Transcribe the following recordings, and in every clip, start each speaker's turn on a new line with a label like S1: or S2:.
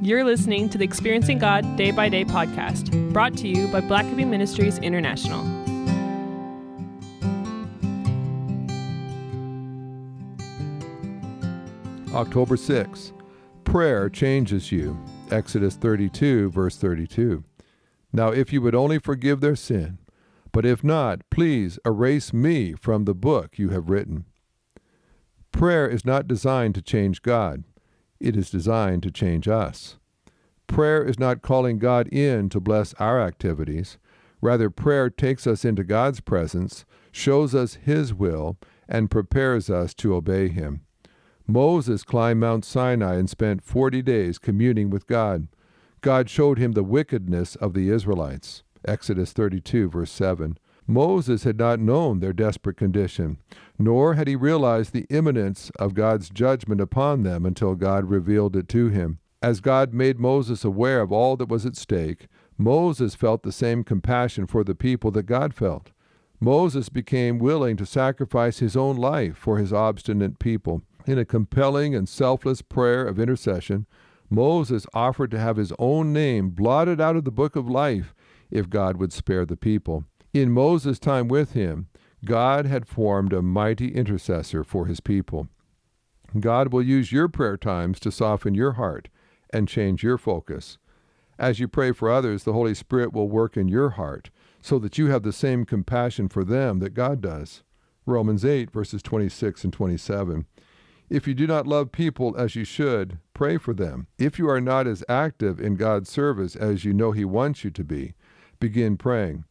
S1: You're listening to the Experiencing God Day by Day podcast, brought to you by Blackaby Ministries International.
S2: October 6. Prayer changes you. Exodus 32, verse 32. Now if you would only forgive their sin, but if not, please erase me from the book you have written. Prayer is not designed to change God. It is designed to change us. Prayer is not calling God in to bless our activities. Rather, prayer takes us into God's presence, shows us His will, and prepares us to obey Him. Moses climbed Mount Sinai and spent 40 days communing with God. God showed him the wickedness of the Israelites. Exodus 32, verse 7. Moses had not known their desperate condition, nor had he realized the imminence of God's judgment upon them until God revealed it to him. As God made Moses aware of all that was at stake, Moses felt the same compassion for the people that God felt. Moses became willing to sacrifice his own life for his obstinate people. In a compelling and selfless prayer of intercession, Moses offered to have his own name blotted out of the book of life if God would spare the people. In Moses' time with him, God had formed a mighty intercessor for his people. God will use your prayer times to soften your heart and change your focus. As you pray for others, the Holy Spirit will work in your heart so that you have the same compassion for them that God does. Romans 8, verses 26 and 27. If you do not love people as you should, pray for them. If you are not as active in God's service as you know He wants you to be, begin praying.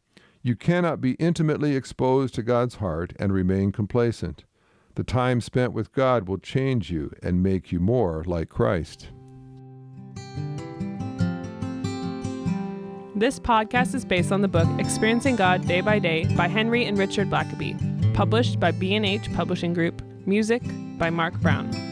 S2: You cannot be intimately exposed to God's heart and remain complacent. The time spent with God will change you and make you more like Christ.
S1: This podcast is based on the book Experiencing God Day by Day by Henry and Richard Blackaby, published by B&H Publishing Group, music by Mark Brown.